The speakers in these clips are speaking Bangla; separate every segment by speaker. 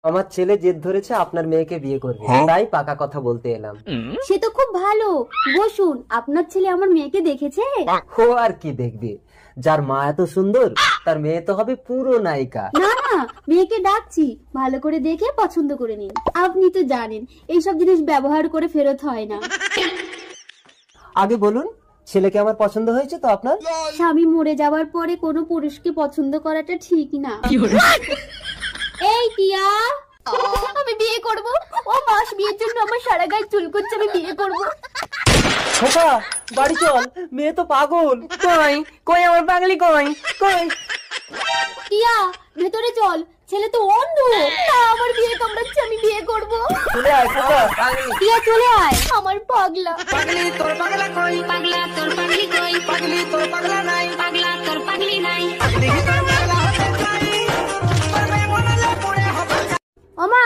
Speaker 1: আমার ছেলে জেদ ধরেছে আপনার মেয়েকে বিয়ে করবে, তাই পাকা কথা বলতে এলাম।
Speaker 2: সে তো খুব ভালো, বসুন। আপনার ছেলে আমার মেয়েকে দেখেছে?
Speaker 1: ও আর কি দেখবে, যার মা এত সুন্দর তার মেয়ে তো হবে পুরো নায়িকা।
Speaker 2: না না, মেয়েকে ডাকছি, ভালো করে দেখে পছন্দ করে নিন। আপনি তো জানেন এইসব জিনিস ব্যবহার করে ফেরত হয় না।
Speaker 1: আগে বলুন, ছেলেকে আমার পছন্দ হয়েছে তো আপনার?
Speaker 2: স্বামী মরে যাওয়ার পরে কোনো পুরুষকে পছন্দ করাটা ঠিক না। এই টিয়া, আমি বিয়ে করব। ও মাস বিয়ের জন্য আমার সারা গায়ে চুল করছে, আমি বিয়ে করব।
Speaker 1: খোকা বাড়ি চল, মেয়ে তো পাগল। কই কই আমার পাগলি, কই কই?
Speaker 2: টিয়া ভেতরে চল, ছেলে তো অন্ধ। না, আমার বিয়ে কামড়াচ্ছে, আমি বিয়ে করব।
Speaker 1: চলে আয় খোকা, পাগলি।
Speaker 2: টিয়া চলে আয়, আমার পাগলা।
Speaker 3: পাগলি তোর পাগলা কই, পাগলা তোর পাগলি কই, পাগলি তোর পাগলা নাই, পাগলা তোর পাগলি নাই, দেখি তোর পাগলা হতে চাই, তবে মনে লে পড়ে হবে।
Speaker 2: ওমা,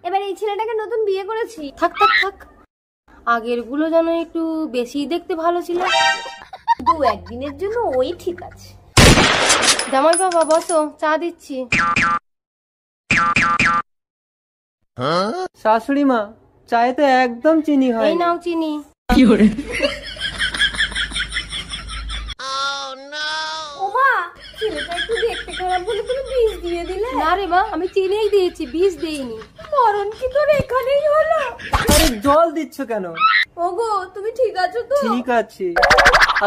Speaker 2: এবার এই ছেলেটাকে নতুন বিয়ে করেছি।
Speaker 4: থাক থাক থাক, আগের গুলো যেন একটু বেশি দেখতে ভালো ছিল।
Speaker 2: দু একদিনের জন্য ওই ঠিক আছে।
Speaker 4: জামাই বাবা বসো, চা দিচ্ছি।
Speaker 1: শাশুড়ি মা, চায়ে তো একদম চিনি হয়।
Speaker 4: এই নাও চিনি।
Speaker 2: ওমা, ছেলেটা একটু দেখতে খারাপ বলে তুমি বিষ দিয়ে দিলে?
Speaker 4: না রে মা, আমি চিনিই দিয়েছি, বিষ দেইনি।
Speaker 2: মরণ কি তোর এখানেই হলো?
Speaker 1: আরে জল দিচ্ছ কেন?
Speaker 2: ওগো, তুমি ঠিক আছো তো?
Speaker 1: ঠিক আছে,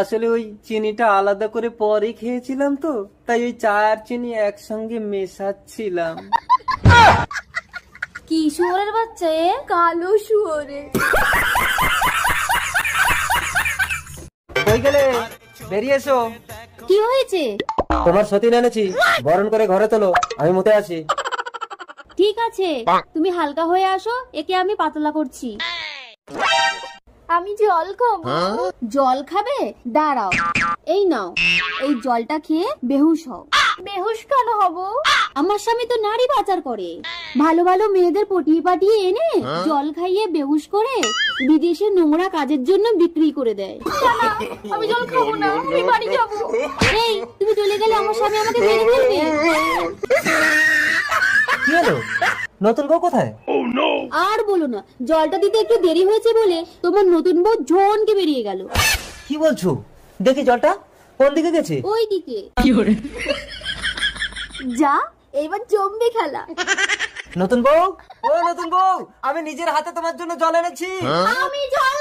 Speaker 1: আসলে ওই চিনিটা আলাদা করে পরে খেয়েছিলাম তো, তাই ওই চা আর চিনি একসঙ্গে মেশাচ্ছিলাম।
Speaker 4: কি শুয়োরের বাচ্চা এ?
Speaker 2: কালো শুয়োরে।
Speaker 1: কই গেলে? বেরিয়ে এসো।
Speaker 2: কি হয়েছে?
Speaker 1: তোমার সতীন এনেছি, বরণ করে ঘরে তোলো, আমি মতে আছি।
Speaker 2: ঠিক আছে, তুমি হালকা হয়ে আসো, একে আমি পাতলা করছি। আমি জল খাবো। জল খাবে? দাঁড়াও, এই নাও, এই জলটা খেয়ে বেহুশ হও। বেহুশ কেন হব? আমার স্বামী তো নারী পাচার করে, ভালো ভালো মেয়েদের পটিয়ে পাটিয়ে এনে জল খাইয়ে বেহুশ করে বিদেশে নোংরা কাজের জন্য বিক্রি করে দেয়। আমি জল খাবো না, আমি বাড়ি যাবো। এই, তুমি চলে গেলে আমার স্বামী আমাকে মেরে ফেলবে।
Speaker 1: কি হলো, নতুন বউ কোথায়?
Speaker 2: আর বলো না, জলটা দিতে একটু দেরি হয়েছে বলে তোমার নতুন বউ ঝনকে বেরিয়ে গেল।
Speaker 1: কি বলছো? দেখি জলটা কোন দিকে গেছে?
Speaker 2: ওই দিকে। যা, এইবার জমবে খেলা।
Speaker 1: নতুন বউ, ও নতুন বউ, আমি নিজের হাতে তোমার জন্য জল এনেছি।
Speaker 2: আমি জল